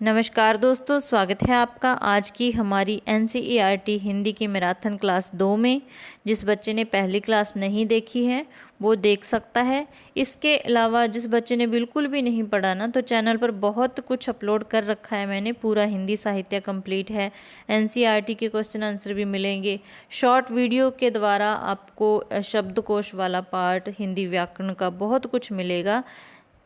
नमस्कार दोस्तों, स्वागत है आपका आज की हमारी एनसीईआरटी हिंदी की मैराथन क्लास 2 में। जिस बच्चे ने पहली क्लास नहीं देखी है वो देख सकता है। इसके अलावा जिस बच्चे ने बिल्कुल भी नहीं पढ़ा ना, तो चैनल पर बहुत कुछ अपलोड कर रखा है मैंने। पूरा हिंदी साहित्य कंप्लीट है, एनसीईआरटी के क्वेश्चन आंसर भी मिलेंगे। शॉर्ट वीडियो के द्वारा आपको शब्दकोश वाला पार्ट, हिंदी व्याकरण का बहुत कुछ मिलेगा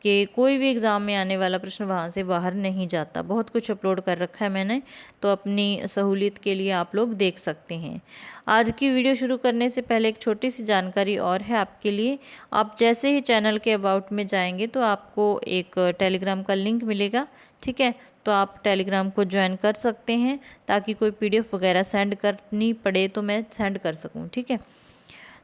कि कोई भी एग्ज़ाम में आने वाला प्रश्न वहाँ से बाहर नहीं जाता। बहुत कुछ अपलोड कर रखा है मैंने, तो अपनी सहूलियत के लिए आप लोग देख सकते हैं। आज की वीडियो शुरू करने से पहले एक छोटी सी जानकारी और है आपके लिए। आप जैसे ही चैनल के अबाउट में जाएंगे तो आपको एक टेलीग्राम का लिंक मिलेगा, ठीक है। तो आप टेलीग्राम को ज्वाइन कर सकते हैं ताकि कोई पीडीएफ वगैरह सेंड करनी पड़े तो मैं सेंड कर सकूँ, ठीक है।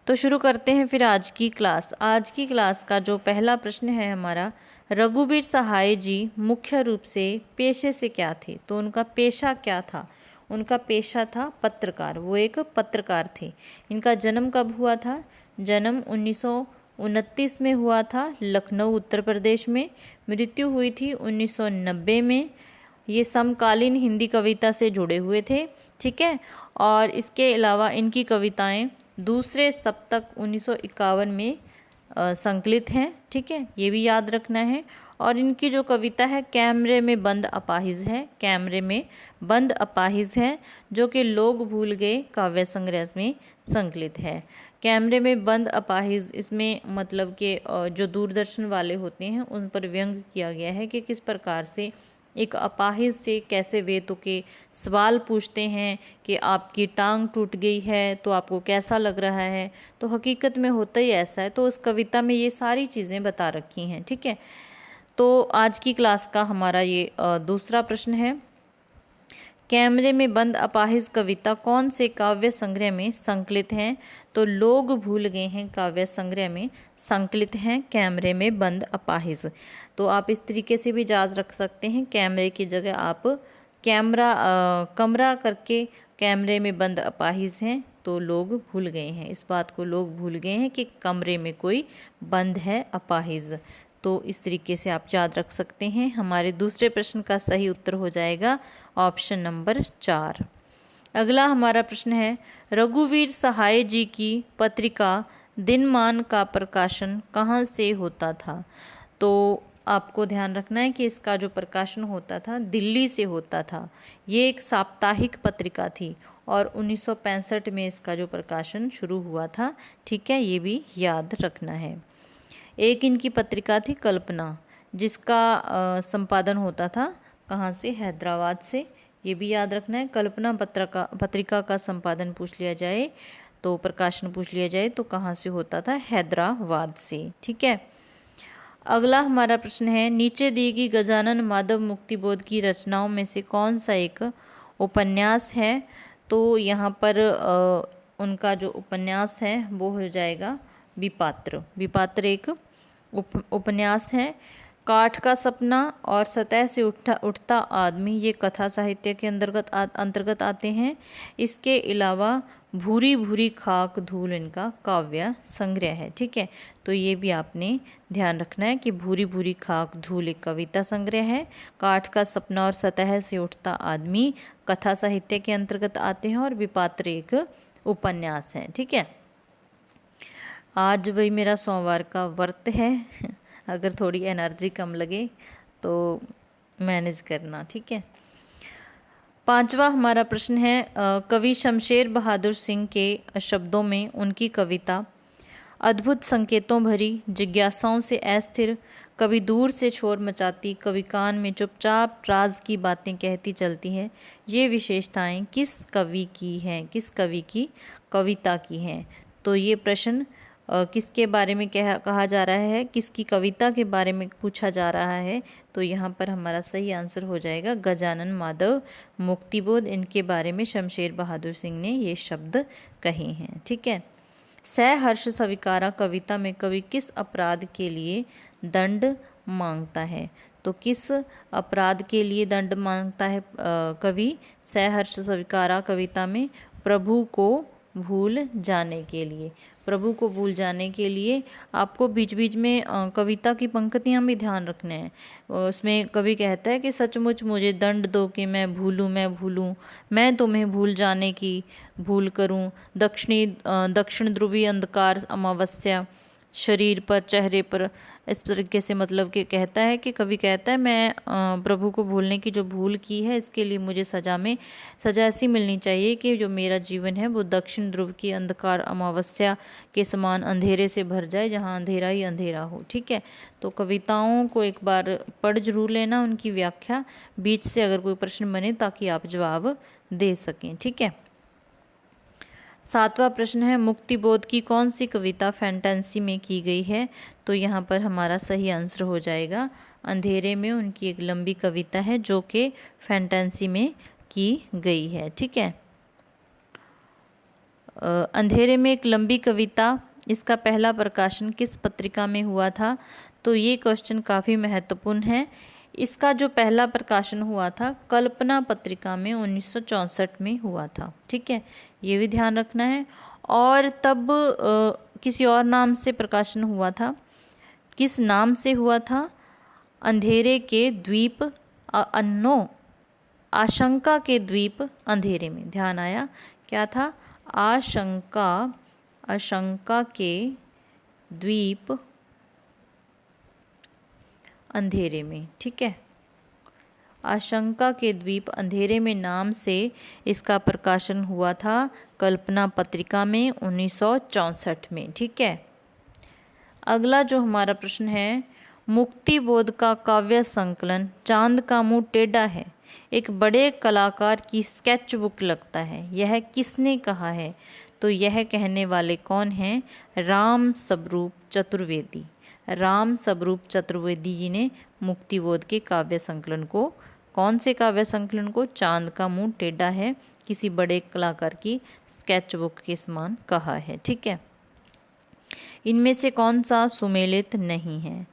तो शुरू करते हैं फिर आज की क्लास। आज की क्लास का जो पहला प्रश्न है हमारा, रघुवीर सहाय जी मुख्य रूप से पेशे से क्या थे? तो उनका पेशा क्या था? उनका पेशा था पत्रकार, वो एक पत्रकार थे। इनका जन्म कब हुआ था? जन्म 1929 में हुआ था, लखनऊ उत्तर प्रदेश में। मृत्यु हुई थी 1990 में। ये समकालीन हिंदी कविता से जुड़े हुए थे, ठीक है। और इसके अलावा इनकी कविताएं दूसरे सप्तक 1951 में संकलित हैं, ठीक है, ये भी याद रखना है। और इनकी जो कविता है कैमरे में बंद अपाहिज है, कैमरे में बंद अपाहिज है, जो कि लोग भूल गए काव्य संग्रह में संकलित है। कैमरे में बंद अपाहिज, इसमें मतलब कि जो दूरदर्शन वाले होते हैं उन पर व्यंग किया गया है कि किस प्रकार से एक अपाहिज से कैसे वे तो के सवाल पूछते हैं कि आपकी टांग टूट गई है तो आपको कैसा लग रहा है। तो हकीकत में होता ही ऐसा है। तो उस कविता में ये सारी चीज़ें बता रखी हैं, ठीक है। तो आज की क्लास का हमारा ये दूसरा प्रश्न है, कैमरे में बंद अपाहिज कविता कौन से काव्य संग्रह में संकलित हैं? तो लोग भूल गए हैं काव्य संग्रह में संकलित हैं कैमरे में बंद अपाहिज। तो आप इस तरीके से भी याद रख सकते हैं, कैमरे की जगह आप कमरा करके कैमरे में बंद अपाहिज हैं तो लोग भूल गए हैं। इस बात को लोग भूल गए हैं कि कमरे में कोई बंद है अपाहिज। तो इस तरीके से आप याद रख सकते हैं। हमारे दूसरे प्रश्न का सही उत्तर हो जाएगा ऑप्शन नंबर 4। अगला हमारा प्रश्न है, रघुवीर सहाय जी की पत्रिका दिनमान का प्रकाशन कहाँ से होता था? तो आपको ध्यान रखना है कि इसका जो प्रकाशन होता था दिल्ली से होता था। ये एक साप्ताहिक पत्रिका थी और 1965 में इसका जो प्रकाशन शुरू हुआ था, ठीक है, ये भी याद रखना है। एक इनकी पत्रिका थी कल्पना, जिसका संपादन होता था कहाँ से? हैदराबाद से। ये भी याद रखना है। कल्पना पत्रिका का संपादन पूछ लिया जाए तो प्रकाशन पूछ लिया जाए तो कहाँ से होता था? हैदराबाद से, ठीक है। अगला हमारा प्रश्न है, नीचे दी गई गजानन माधव मुक्तिबोध की रचनाओं में से कौन सा एक उपन्यास है? तो यहाँ पर उनका जो उपन्यास है वो हो जाएगा विपात्र। विपात्र एक उपन्यास है। काठ का सपना और सतह से उठता आदमी ये कथा साहित्य के अंतर्गत आते हैं। इसके अलावा भूरी भूरी खाक धूल इनका काव्य संग्रह है, ठीक है। तो ये भी आपने ध्यान रखना है कि भूरी भूरी खाक धूल एक कविता संग्रह है। काठ का सपना और सतह से उठता आदमी कथा साहित्य के अंतर्गत आते हैं और विपात्र एक उपन्यास है, ठीक है। आज भाई मेरा सोमवार का व्रत है अगर थोड़ी एनर्जी कम लगे तो मैनेज करना, ठीक है। पांचवा हमारा प्रश्न है, कवि शमशेर बहादुर सिंह के शब्दों में उनकी कविता अद्भुत संकेतों भरी, जिज्ञासाओं से अस्थिर, कभी दूर से शोर मचाती, कभी कान में चुपचाप राज की बातें कहती चलती है, ये विशेषताएं किस कवि की हैं? किस कवि की कविता की हैं? तो ये प्रश्न किसके बारे में कहा जा रहा है? किसकी कविता के बारे में पूछा जा रहा है? तो यहाँ पर हमारा सही आंसर हो जाएगा गजानन माधव मुक्तिबोध। इनके बारे में शमशेर बहादुर सिंह ने ये शब्द कहे हैं, ठीक है। सहर्ष स्वीकारा कविता में कवि किस अपराध के लिए दंड मांगता है? तो किस अपराध के लिए दंड मांगता है कवि? सहर्ष स्वीकारा कविता में प्रभु को भूल जाने के लिए। प्रभु को भूल जाने के लिए आपको बीच बीच में कविता की पंक्तियां भी ध्यान रखने हैं। उसमें कवि कहता है कि सचमुच मुझे दंड दो कि मैं भूलूं, मैं तुम्हें भूल जाने की भूल करूं, दक्षिण ध्रुवीय अंधकार अमावस्या शरीर पर चेहरे पर, इस तरीके से मतलब कि कहता है कि कवि कहता है मैं प्रभु को भूलने की जो भूल की है इसके लिए मुझे सजा ऐसी मिलनी चाहिए कि जो मेरा जीवन है वो दक्षिण ध्रुव की अंधकार अमावस्या के समान अंधेरे से भर जाए, जहाँ अंधेरा ही अंधेरा हो। ठीक है, तो कविताओं को एक बार पढ़ जरूर लेना, उनकी व्याख्या बीच से अगर कोई प्रश्न बने ताकि आप जवाब दे सकें। ठीक है, 7वां प्रश्न है मुक्तिबोध की कौन सी कविता फैंटेसी में की गई है? तो यहाँ पर हमारा सही आंसर हो जाएगा अंधेरे में। उनकी एक लंबी कविता है जो कि फैंटेसी में की गई है। ठीक है, अंधेरे में एक लंबी कविता, इसका पहला प्रकाशन किस पत्रिका में हुआ था? तो ये क्वेश्चन काफ़ी महत्वपूर्ण है। इसका जो पहला प्रकाशन हुआ था कल्पना पत्रिका में 1964 में हुआ था। ठीक है, ये भी ध्यान रखना है। और तब किसी और नाम से प्रकाशन हुआ था। किस नाम से हुआ था? अंधेरे के द्वीप, आशंका के द्वीप अंधेरे में। ध्यान आया? क्या था? आशंका के द्वीप अंधेरे में। ठीक है, आशंका के द्वीप अंधेरे में नाम से इसका प्रकाशन हुआ था कल्पना पत्रिका में 1964 में। ठीक है, अगला जो हमारा प्रश्न है मुक्तिबोध का काव्य संकलन चांद का मुंह टेढ़ा है एक बड़े कलाकार की स्केच बुक लगता है, यह किसने कहा है? तो यह कहने वाले कौन हैं? राम स्वरूप चतुर्वेदी। राम स्वरूप चतुर्वेदी जी ने मुक्तिबोध के काव्य संकलन को, कौन से काव्य संकलन को? चांद का मुंह टेढ़ा है किसी बड़े कलाकार की स्केच बुक के समान कहा है। ठीक है, इनमें से कौन सा सुमेलित नहीं है?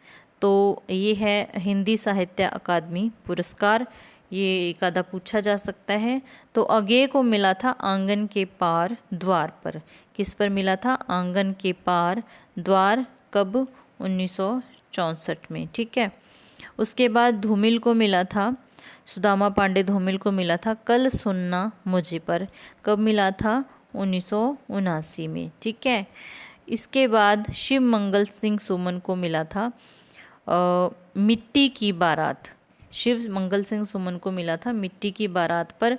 तो ये है हिंदी साहित्य अकादमी पुरस्कार, ये एक आधा पूछा जा सकता है। तो अगेय को मिला था आंगन के पार द्वार पर। किस पर मिला था? आंगन के पार द्वार। कब? 1964 में। ठीक है, उसके बाद धूमिल को मिला था, सुदामा पांडे धूमिल को मिला था कल सुनना मुझे पर। कब मिला था? 1979 में। ठीक है, इसके बाद शिव मंगल सिंह सुमन को मिला था मिट्टी की बारात। शिव मंगल सिंह सुमन को मिला था मिट्टी की बारात पर।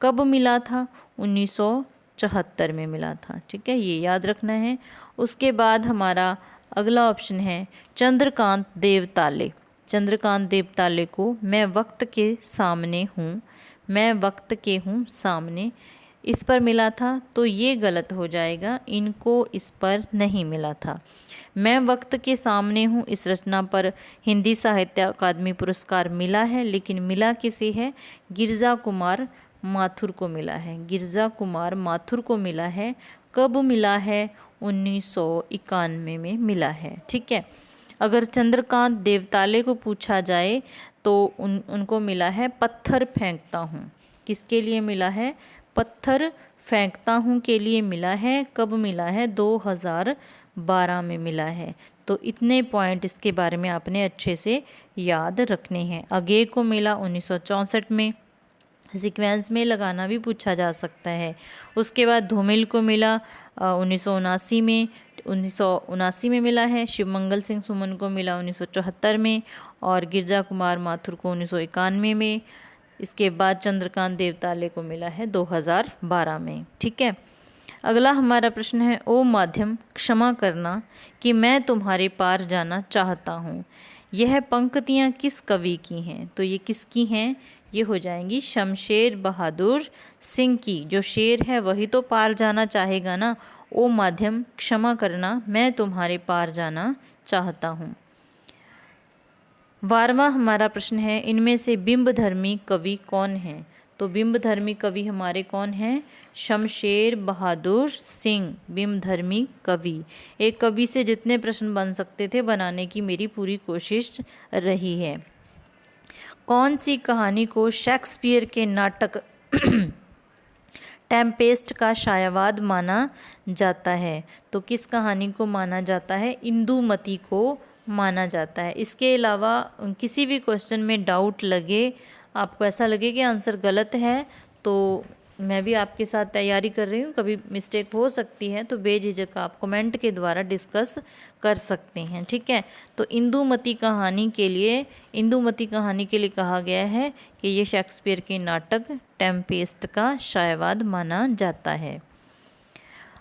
कब मिला था? 1974 में मिला था। ठीक है, ये याद रखना है। उसके बाद हमारा अगला ऑप्शन है चंद्रकांत देवताले। चंद्रकांत देवताले को मैं वक्त के सामने हूँ, मैं वक्त के हूँ सामने, इस पर मिला था। तो ये गलत हो जाएगा, इनको इस पर नहीं मिला था। मैं वक्त के सामने हूँ इस रचना पर हिंदी साहित्य अकादमी पुरस्कार मिला है, लेकिन मिला किसे है? गिरजा कुमार माथुर को मिला है। गिरजा कुमार माथुर को मिला है। कब मिला है? 1991 में मिला है। ठीक है, अगर चंद्रकांत देवताले को पूछा जाए तो उनको मिला है पत्थर फेंकता हूँ। किसके लिए मिला है? पत्थर फेंकता हूँ के लिए मिला है। कब मिला है? 2012 में मिला है। तो इतने पॉइंट इसके बारे में आपने अच्छे से याद रखने हैं। अगेय को मिला 1964 में, सीक्वेंस में लगाना भी पूछा जा सकता है। उसके बाद धूमिल को मिला 1979 में, 1979 में मिला है। शिवमंगल सिंह सुमन को मिला 1974 में और गिरजा कुमार माथुर को 1991 में। इसके बाद चंद्रकांत देवताले को मिला है 2012 में। ठीक है, अगला हमारा प्रश्न है ओ माध्यम क्षमा करना कि मैं तुम्हारे पार जाना चाहता हूँ। यह पंक्तियाँ किस कवि की हैं? तो ये किसकी हैं? ये हो जाएंगी शमशेर बहादुर सिंह की। जो शेर है वही तो पार जाना चाहेगा ना। ओ माध्यम क्षमा करना, मैं तुम्हारे पार जाना चाहता हूँ। 12वां हमारा प्रश्न है इनमें से बिंबधर्मी कवि कौन है? तो बिंबधर्मी कवि हमारे कौन हैं? शमशेर बहादुर सिंह बिंबधर्मी कवि। एक कवि से जितने प्रश्न बन सकते थे बनाने की मेरी पूरी कोशिश रही है। कौन सी कहानी को शेक्सपियर के नाटक टेम्पेस्ट का शायावाद माना जाता है। तो किस कहानी को माना जाता है? इंदुमती को माना जाता है। इसके अलावा किसी भी क्वेश्चन में डाउट लगे, आपको ऐसा लगे कि आंसर गलत है, तो मैं भी आपके साथ तैयारी कर रही हूँ, कभी मिस्टेक हो सकती है, तो बेझिझक आप कमेंट के द्वारा डिस्कस कर सकते हैं। ठीक है, तो इंदुमती कहानी के लिए कहा गया है कि ये शेक्सपियर के नाटक टेम्पेस्ट का शायावाद माना जाता है।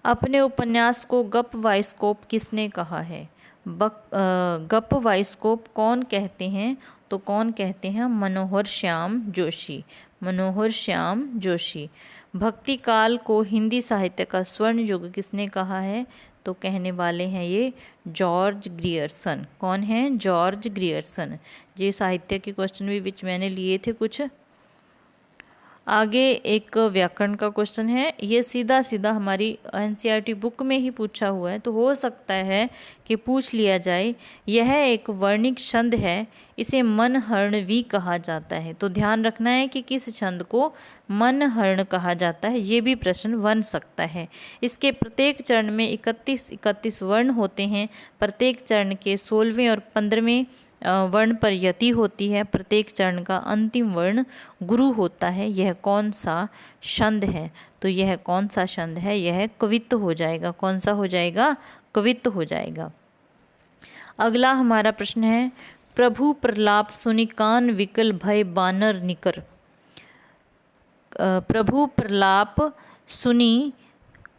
अपने उपन्यास को गप वाइस्कोप किसने कहा है? गप वाइस्कोप कौन कहते हैं? तो कौन कहते हैं? मनोहर श्याम जोशी। भक्ति काल को हिंदी साहित्य का स्वर्ण युग किसने कहा है? तो कहने वाले हैं ये जॉर्ज ग्रियर्सन। कौन है? George Grierson. ये साहित्य के क्वेश्चन भी विच मैंने लिए थे कुछ। आगे एक व्याकरण का क्वेश्चन है, ये सीधा सीधा हमारी एनसीईआरटी बुक में ही पूछा हुआ है, तो हो सकता है कि पूछ लिया जाए। यह एक वर्णिक छंद है, इसे मनहरणवी कहा जाता है। तो ध्यान रखना है कि किस छंद को मनहरण कहा जाता है, ये भी प्रश्न बन सकता है। इसके प्रत्येक चरण में 31 वर्ण होते हैं। प्रत्येक चरण के 16वें और 15वें वर्ण पर यति होती है। प्रत्येक चरण का अंतिम वर्ण गुरु होता है। यह कौन सा छंद है? तो यह कौन सा छंद है? यह कवित्त हो जाएगा। कौन सा हो जाएगा? कवित्त हो जाएगा। अगला हमारा प्रश्न है, प्रभु प्रलाप सुनि कान विकल भय बानर निकर। प्रभु प्रलाप सुनी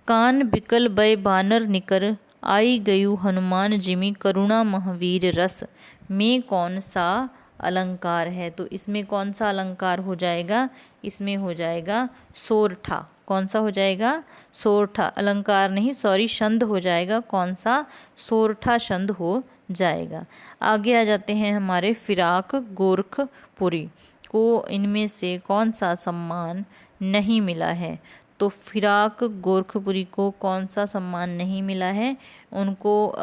कान बिकल भय बानर निकर, आई गयु हनुमान जिमि करुणा महावीर रस में कौन सा अलंकार है? तो इसमें कौन सा अलंकार हो जाएगा? इसमें हो जाएगा सोरठा। कौन सा हो जाएगा? सोरठा। अलंकार नहीं, सॉरी, छंद हो जाएगा। कौन सा? सोरठा छंद हो जाएगा। आगे आ जाते हैं हमारे फिराक गोरखपुरी को इनमें से कौन सा सम्मान नहीं मिला है? तो फिराक गोरखपुरी को कौन सा सम्मान नहीं मिला है? उनको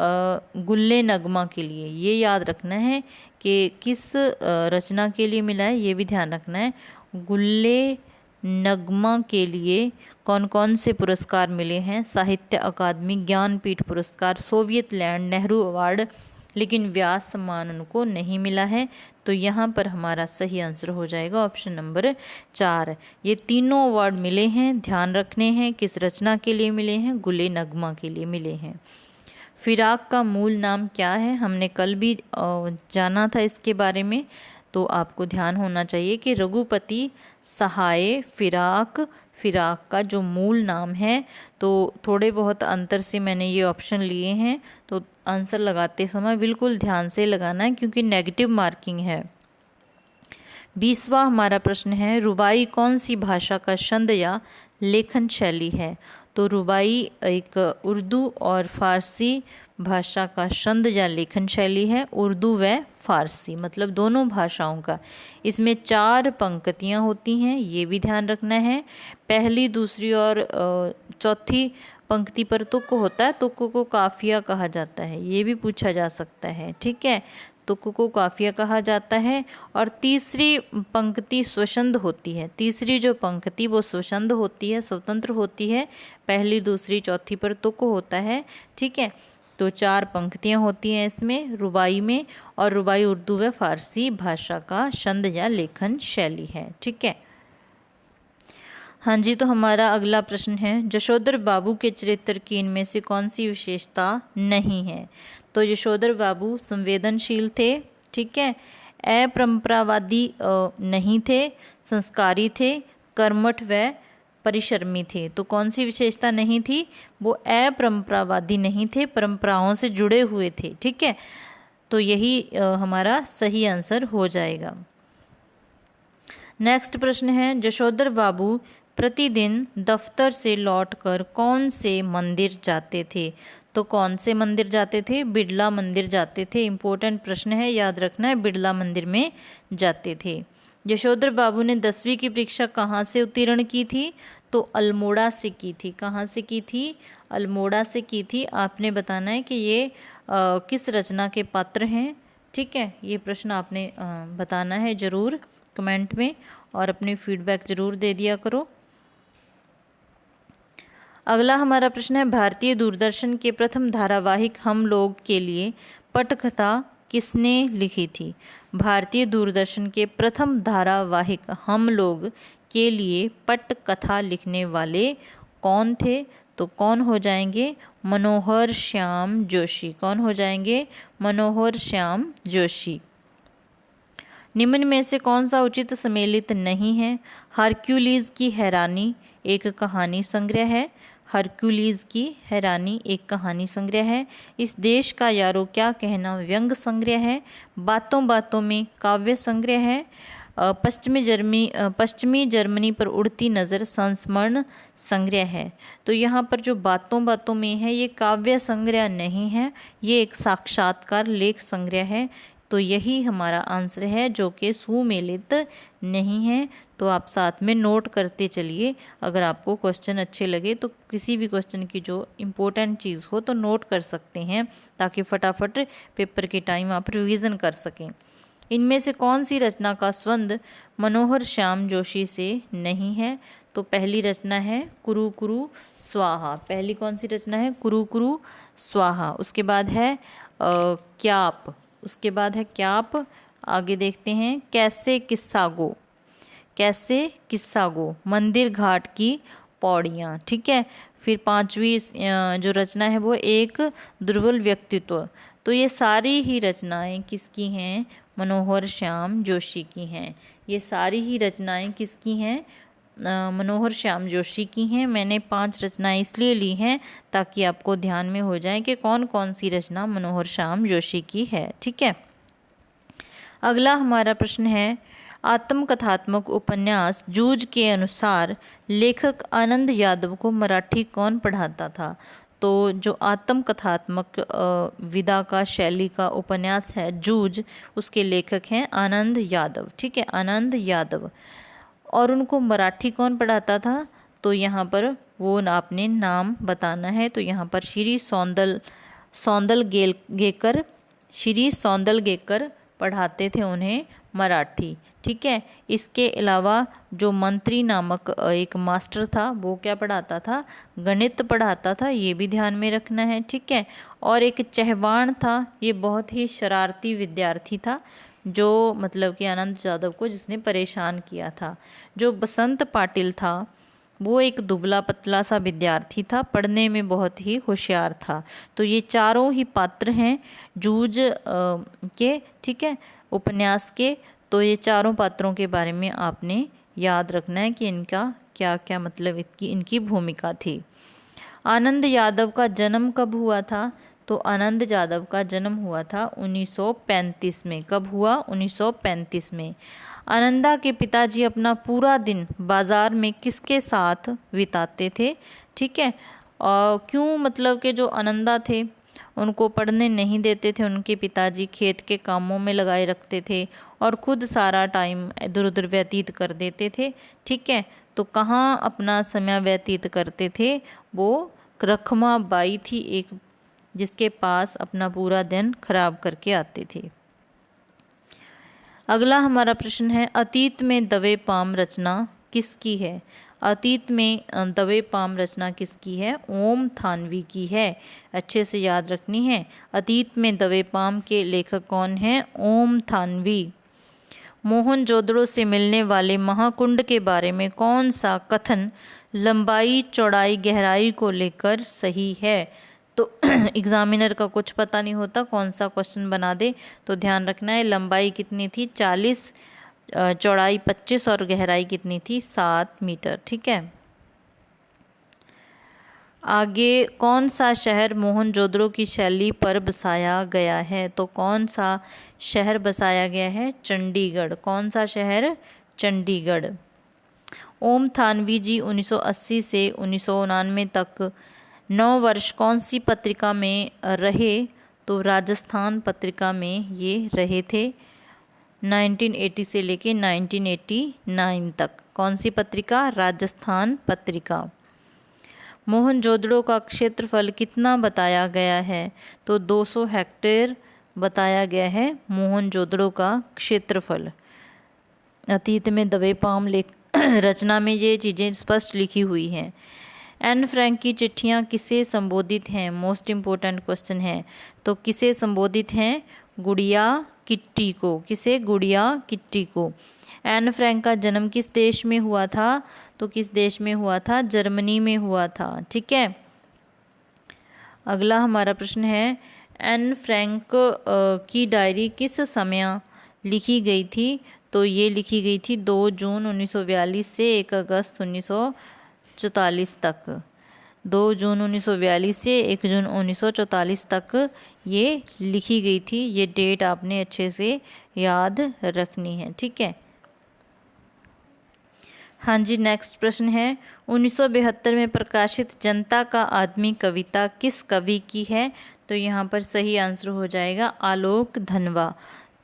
गुल्ले नगमा के लिए, ये याद रखना है कि किस रचना के लिए मिला है, ये भी ध्यान रखना है। गुल्ले नगमा के लिए कौन कौन से पुरस्कार मिले हैं? साहित्य अकादमी, ज्ञानपीठ पुरस्कार, सोवियत लैंड, नेहरू अवार्ड, लेकिन व्यास सम्मान उनको नहीं मिला है। तो यहाँ पर हमारा सही आंसर हो जाएगा ऑप्शन नंबर 4। ये तीनों अवार्ड मिले हैं, ध्यान रखने हैं किस रचना के लिए मिले हैं? गुल्ले नगमा के लिए मिले हैं। फिराक का मूल नाम क्या है? हमने कल भी जाना था इसके बारे में, तो आपको ध्यान होना चाहिए कि रघुपति सहाय फिराक का जो मूल नाम है, तो थोड़े बहुत अंतर से मैंने ये ऑप्शन लिए हैं, तो आंसर लगाते समय बिल्कुल ध्यान से लगाना है क्योंकि नेगेटिव मार्किंग है। 20वां हमारा प्रश्न है, रुबाई कौन सी भाषा का छंद या लेखन शैली है? तो रुबाई एक उर्दू और फारसी भाषा का छंद या लेखन शैली है। उर्दू व फारसी मतलब दोनों भाषाओं का। इसमें 4 पंक्तियाँ होती हैं, ये भी ध्यान रखना है। पहली, दूसरी और चौथी पंक्ति पर तुक होता है। तुक को काफिया कहा जाता है, ये भी पूछा जा सकता है। ठीक है, तुक को काफिया कहा जाता है। और तीसरी पंक्ति स्वछंद होती है। तीसरी जो पंक्ति वो स्वछंद होती है, स्वतंत्र होती है। पहली, दूसरी, चौथी पर तुक होता है। ठीक है, तो 4 पंक्तियां होती हैं इसमें रुबाई में, और रुबाई उर्दू व फारसी भाषा का छंद या लेखन शैली है। ठीक है, हाँ जी। तो हमारा अगला प्रश्न है, यशोधर बाबू के चरित्र की इनमें से कौन सी विशेषता नहीं है? तो यशोधर बाबू संवेदनशील थे, ठीक है, अपरंपरावादी नहीं थे, संस्कारी थे, कर्मठ व परिश्रमी थे। तो कौन सी विशेषता नहीं थी? वो अपरंपरावादी नहीं थे, परंपराओं से जुड़े हुए थे। ठीक है, तो यही हमारा सही आंसर हो जाएगा। नेक्स्ट प्रश्न है, यशोधर बाबू प्रतिदिन दफ्तर से लौटकर कौन से मंदिर जाते थे? तो कौन से मंदिर जाते थे? बिड़ला मंदिर जाते थे। इम्पोर्टेंट प्रश्न है, याद रखना है, बिड़ला मंदिर में जाते थे। यशोधर बाबू ने 10वीं की परीक्षा कहाँ से उत्तीर्ण की थी? तो अल्मोड़ा से की थी। कहाँ से की थी? अल्मोड़ा से की थी। आपने बताना है कि ये किस रचना के पात्र हैं। ठीक है, ये प्रश्न आपने बताना है ज़रूर कमेंट में, और अपनी फीडबैक ज़रूर दे दिया करो। अगला हमारा प्रश्न है, भारतीय दूरदर्शन के प्रथम धारावाहिक हम लोग के लिए पटकथा किसने लिखी थी? भारतीय दूरदर्शन के प्रथम धारावाहिक हम लोग के लिए पटकथा लिखने वाले कौन थे? तो कौन हो जाएंगे? मनोहर श्याम जोशी। कौन हो जाएंगे? मनोहर श्याम जोशी। निम्न में से कौन सा उचित सम्मिलित नहीं है? हरक्यूलिस की हैरानी एक कहानी संग्रह है। हरक्यूलिस की हैरानी एक कहानी संग्रह है। इस देश का यारो क्या कहना व्यंग संग्रह है। बातों बातों में काव्य संग्रह है। पश्चिमी जर्मनी पर उड़ती नज़र संस्मरण संग्रह है। तो यहाँ पर जो बातों बातों में है ये काव्य संग्रह नहीं है, ये एक साक्षात्कार लेख संग्रह है। तो यही हमारा आंसर है जो कि सुमेलित नहीं है। तो आप साथ में नोट करते चलिए। अगर आपको क्वेश्चन अच्छे लगे तो किसी भी क्वेश्चन की जो इम्पोर्टेंट चीज़ हो तो नोट कर सकते हैं, ताकि फटाफट पेपर के टाइम आप रिवीजन कर सकें। इनमें से कौन सी रचना का संबंध मनोहर श्याम जोशी से नहीं है? तो पहली रचना है कुरु कुरु स्वाहा। पहली कौन सी रचना है? कुरु कुरु स्वाहा। उसके बाद है क्याप। उसके बाद है क्याप। आगे देखते हैं कैसे किस्सा गो। कैसे किस्सा गो, मंदिर घाट की पौड़ियाँ। ठीक है। फिर पांचवी जो रचना है वो एक दुर्बल व्यक्तित्व। तो ये सारी ही रचनाएं किसकी हैं? मनोहर श्याम जोशी की हैं। ये सारी ही रचनाएं किसकी हैं? मनोहर श्याम जोशी की हैं। मैंने 5 रचनाएं इसलिए ली हैं ताकि आपको ध्यान में हो जाए कि कौन कौन सी रचना मनोहर श्याम जोशी की है। ठीक है। अगला हमारा प्रश्न है, आत्मकथात्मक उपन्यास जूझ के अनुसार लेखक आनंद यादव को मराठी कौन पढ़ाता था? तो जो आत्मकथात्मक विधा का शैली का उपन्यास है जूझ, उसके लेखक हैं आनंद यादव। ठीक है, आनंद यादव। और उनको मराठी कौन पढ़ाता था? तो यहाँ पर वो आपने नाम बताना है। तो यहाँ पर श्री सौंदलगेकर पढ़ाते थे उन्हें मराठी। ठीक है। इसके अलावा जो मंत्री नामक एक मास्टर था वो क्या पढ़ाता था? गणित पढ़ाता था। ये भी ध्यान में रखना है। ठीक है। और एक चहवाण था, ये बहुत ही शरारती विद्यार्थी था, जो मतलब कि आनंद यादव को जिसने परेशान किया था। जो बसंत पाटिल था वो एक दुबला पतला सा विद्यार्थी था, पढ़ने में बहुत ही होशियार था। तो ये चारों ही पात्र हैं जूझ के। ठीक है, उपन्यास के। तो ये चारों पात्रों के बारे में आपने याद रखना है कि इनका क्या क्या मतलब इनकी भूमिका थी। आनंद यादव का जन्म कब हुआ था? तो आनंद यादव का जन्म हुआ था 1935 में। कब हुआ? 1935 में। आनंदा के पिताजी अपना पूरा दिन बाजार में किसके साथ बिताते थे? ठीक है। क्यों? मतलब कि जो आनंदा थे उनको पढ़ने नहीं देते थे उनके पिताजी, खेत के कामों में लगाए रखते थे और खुद सारा टाइम इधर उधर व्यतीत कर देते थे। ठीक है। तो कहाँ अपना समय व्यतीत करते थे? वो रखमा बाई थी एक, जिसके पास अपना पूरा दिन खराब करके आते थे। अगला हमारा प्रश्न है, अतीत में दवे पाम रचना किसकी है? अतीत में दवे पाम रचना किसकी है? ओम थानवी की है। अच्छे से याद रखनी है। अतीत में दवे पाम के लेखक कौन हैं? ओम थानवी। मोहनजोदड़ो से मिलने वाले महाकुंड के बारे में कौन सा कथन लंबाई चौड़ाई गहराई को लेकर सही है? तो एग्जामिनर का कुछ पता नहीं होता कौन सा क्वेश्चन बना दे, तो ध्यान रखना है लंबाई कितनी थी? 40, चौड़ाई 25 और गहराई कितनी थी? 7 मीटर। ठीक है। आगे कौन सा शहर मोहनजोदड़ो की शैली पर बसाया गया है? तो कौन सा शहर बसाया गया है? चंडीगढ़। कौन सा शहर? चंडीगढ़। ओम थानवी जी 1980 से 1999 तक 9 वर्ष कौन सी पत्रिका में रहे? तो राजस्थान पत्रिका में ये रहे थे 1980 से लेके 1989 तक। कौन सी पत्रिका? राजस्थान पत्रिका। मोहनजोदड़ो का क्षेत्रफल कितना बताया गया है? तो 200 हेक्टेयर बताया गया है मोहनजोदड़ो का क्षेत्रफल। अतीत में दवे पाम रचना में ये चीज़ें स्पष्ट लिखी हुई हैं। एन फ्रैंक की चिट्ठियाँ किसे संबोधित हैं? मोस्ट इम्पोर्टेंट क्वेश्चन है। तो किसे संबोधित हैं? गुड़िया किट्टी को। किसे? गुड़िया किट्टी को। एन फ्रैंक का जन्म किस देश में हुआ था? तो किस देश में हुआ था? जर्मनी में हुआ था। ठीक है। अगला हमारा प्रश्न है, एन फ्रैंक की डायरी किस समय लिखी गई थी? तो ये लिखी गई थी 2 जून 1942 से 1 अगस्त 1944 तक। 2 जून 1942 से 1 जून 1944 तक ये लिखी गई थी। ये डेट आपने अच्छे से याद रखनी है। ठीक है। हाँ जी, नेक्स्ट प्रश्न है, 1972 में प्रकाशित जनता का आदमी कविता किस कवि की है? तो यहाँ पर सही आंसर हो जाएगा आलोक धनवा।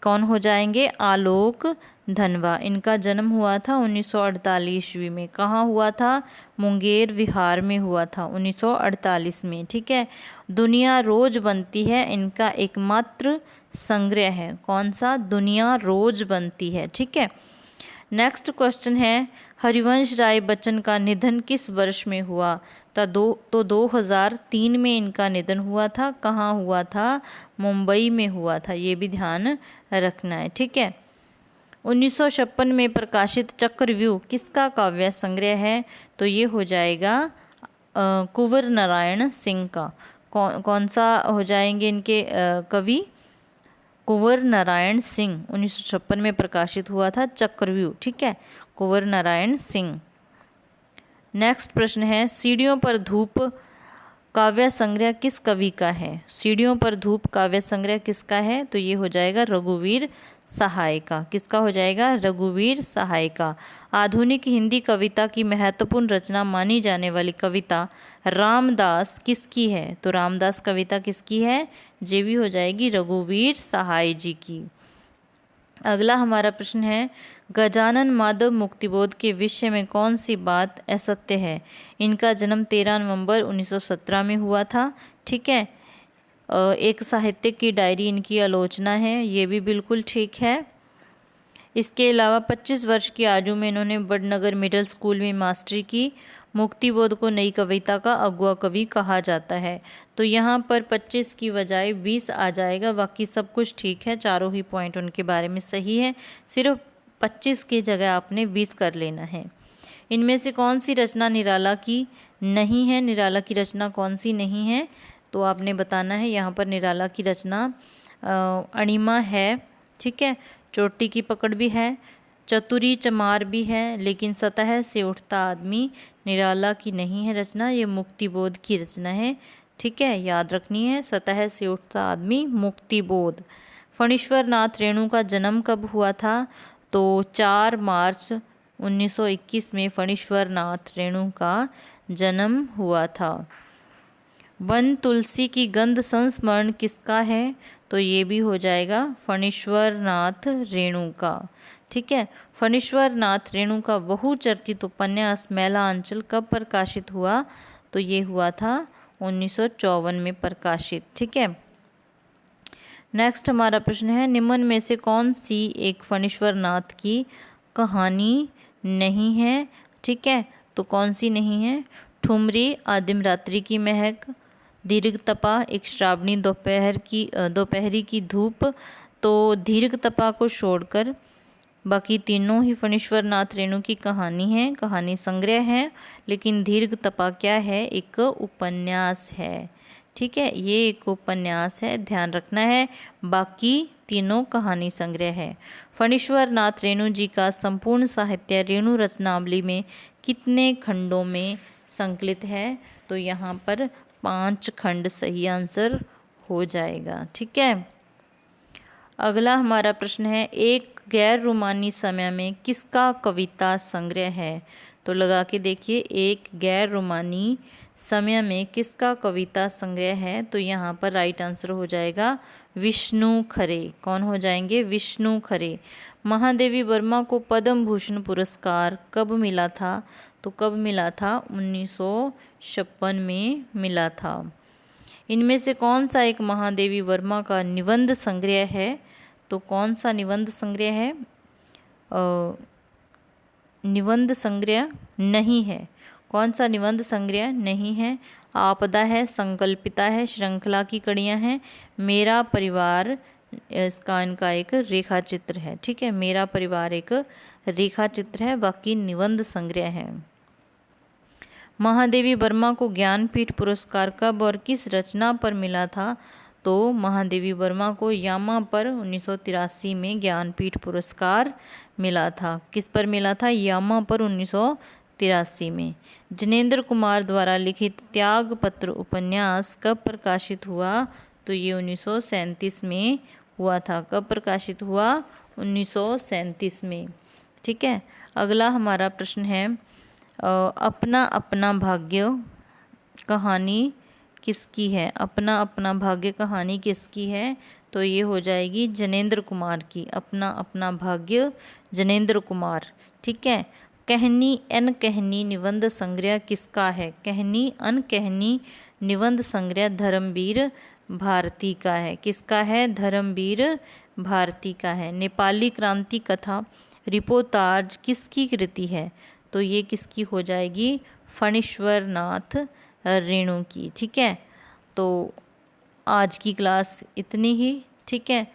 कौन हो जाएंगे? आलोक धनवा। इनका जन्म हुआ था 1948 ईस्वी में। कहाँ हुआ था? मुंगेर विहार में हुआ था 1948 में। ठीक है। दुनिया रोज बनती है इनका एकमात्र संग्रह है। कौन सा? दुनिया रोज बनती है। ठीक है। नेक्स्ट क्वेश्चन है, हरिवंश राय बच्चन का निधन किस वर्ष में हुआ? तो 2003 में इनका निधन हुआ था। कहाँ हुआ था? मुंबई में हुआ था। ये भी ध्यान रखना है। ठीक है। 1956 में प्रकाशित चक्रव्यूह किसका काव्य संग्रह है? तो ये हो जाएगा कुंवर नारायण सिंह का। कौन सा हो जाएंगे इनके कवि? कुंवर नारायण सिंह। 1956 में प्रकाशित हुआ था चक्रव्यूह। ठीक है। कुंवर नारायण सिंह। नेक्स्ट प्रश्न है, सीढ़ियों पर धूप काव्य संग्रह किस कवि का है? सीढ़ियों पर धूप काव्य संग्रह किसका है? तो ये हो जाएगा रघुवीर सहाय का। किसका हो जाएगा? रघुवीर सहाय का। आधुनिक हिंदी कविता की महत्वपूर्ण रचना मानी जाने वाली कविता रामदास किसकी है? तो रामदास कविता किसकी है? ये भी हो जाएगी रघुवीर सहाय जी की। अगला हमारा प्रश्न है, गजानन माधव मुक्तिबोध के विषय में कौन सी बात असत्य है? इनका जन्म 13 नवंबर 1917 में हुआ था। ठीक है। एक साहित्यिक की डायरी इनकी आलोचना है। ये भी बिल्कुल ठीक है। इसके अलावा 25 वर्ष की आयु में इन्होंने बड़नगर मिडिल स्कूल में मास्टरी की। मुक्तिबोध को नई कविता का अगुआ कवि कहा जाता है। तो यहाँ पर 25 की बजाय 20 आ जाएगा। बाकी सब कुछ ठीक है, चारों ही पॉइंट उनके बारे में सही है। सिर्फ 25 की जगह आपने 20 कर लेना है। इनमें से कौन सी रचना निराला की नहीं है? निराला की रचना कौन सी नहीं है? तो आपने बताना है। यहाँ पर निराला की रचना अणिमा है। ठीक है। चोटी की पकड़ भी है, चतुरी चमार भी है, लेकिन सतह से उठता आदमी निराला की नहीं है रचना। ये मुक्तिबोध की रचना है। ठीक है, याद रखनी है। सतह से उठता आदमी मुक्तिबोध। फणीश्वर नाथ रेणु का जन्म कब हुआ था? तो 4 मार्च 1921 में फणीश्वर नाथ रेणु का जन्म हुआ था। वन तुलसी की गंध संस्मरण किसका है? तो ये भी हो जाएगा फणीश्वर नाथ रेणु का। ठीक है। फणीश्वर नाथ रेणु का बहुचर्चित उपन्यास मैला अंचल कब प्रकाशित हुआ? तो ये हुआ था 1954 में प्रकाशित। ठीक है। नेक्स्ट हमारा प्रश्न है, निम्न में से कौन सी एक फणीश्वर नाथ की कहानी नहीं है? ठीक है। तो कौन सी नहीं है? ठुमरी, आदिम रात्रि की महक, दीर्घ तपा, एक श्रावणी दोपहरी की धूप। तो दीर्घ तपा को छोड़कर बाकी तीनों ही फणीश्वर नाथ रेणु की कहानी है, कहानी संग्रह है। लेकिन दीर्घ तपा क्या है? एक उपन्यास है। ठीक है, ये एक उपन्यास है, ध्यान रखना है। बाकी तीनों कहानी संग्रह है। फणीश्वर नाथ रेणु जी का संपूर्ण साहित्य रेणु रचनावली में कितने खंडों में संकलित है? तो यहाँ पर 5 खंड सही आंसर हो जाएगा। ठीक है। अगला हमारा प्रश्न है, एक गैर रोमानी समय में किसका कविता संग्रह है? तो लगा के देखिए, एक गैर रोमानी समय में किसका कविता संग्रह है? तो यहाँ पर राइट आंसर हो जाएगा विष्णु खरे। कौन हो जाएंगे? विष्णु खरे। महादेवी वर्मा को पद्म भूषण पुरस्कार कब मिला था? तो कब मिला था? 1956 में मिला था। इनमें से कौन सा एक महादेवी वर्मा का निबंध संग्रह है? तो कौन सा निबंध संग्रह है? निबंध संग्रह नहीं है। कौन सा निबंध संग्रह नहीं है? आपदा है, संकल्पिता है, श्रृंखला की कड़ियाँ हैं, मेरा परिवार इनका एक रेखा चित्र है। ठीक है, मेरा परिवार एक रेखा चित्र है, बाकी निबंध संग्रह है। महादेवी वर्मा को ज्ञानपीठ पुरस्कार कब और किस रचना पर मिला था? तो महादेवी वर्मा को यामा पर 1983 में ज्ञानपीठ पुरस्कार मिला था। किस पर मिला था? यामा पर 1983 में। जिनेंद्र कुमार द्वारा लिखित त्याग पत्र उपन्यास कब प्रकाशित हुआ? तो ये 1937 में हुआ था। कब प्रकाशित हुआ? 1937 में। ठीक है, अगला हमारा प्रश्न है अपना अपना भाग्य कहानी किसकी है? अपना अपना भाग्य कहानी किसकी है? तो ये हो जाएगी जिनेंद्र कुमार की। अपना अपना भाग्य जिनेंद्र कुमार। ठीक है, कहनी अनकहनी निबंध संग्रह किसका है? कहनी अनकहनी निबंध संग्रह धर्मवीर भारती का है। किसका है? धर्मवीर भारती का है। नेपाली क्रांति कथा रिपोर्टाज किसकी कृति है? तो ये किसकी हो जाएगी? फणीश्वर नाथ रेणु की। ठीक है, तो आज की क्लास इतनी ही। ठीक है,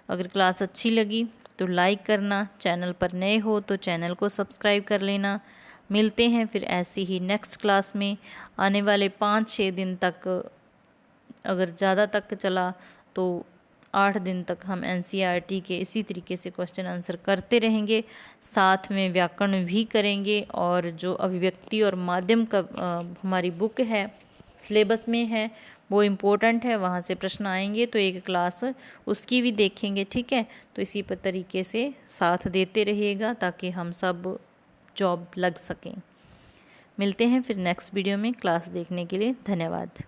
अगर क्लास अच्छी लगी तो लाइक करना, चैनल पर नए हो तो चैनल को सब्सक्राइब कर लेना। मिलते हैं फिर ऐसी ही नेक्स्ट क्लास में। आने वाले 5-6 दिन तक, अगर ज़्यादा तक चला तो 8 दिन तक हम एनसीईआरटी के इसी तरीके से क्वेश्चन आंसर करते रहेंगे, साथ में व्याकरण भी करेंगे। और जो अभिव्यक्ति और माध्यम का हमारी बुक है, सिलेबस में है, वो इम्पोर्टेंट है, वहाँ से प्रश्न आएंगे तो एक क्लास उसकी भी देखेंगे। ठीक है, तो इसी पर तरीके से साथ देते रहिएगा ताकि हम सब जॉब लग सकें। मिलते हैं फिर नेक्स्ट वीडियो में। क्लास देखने के लिए धन्यवाद।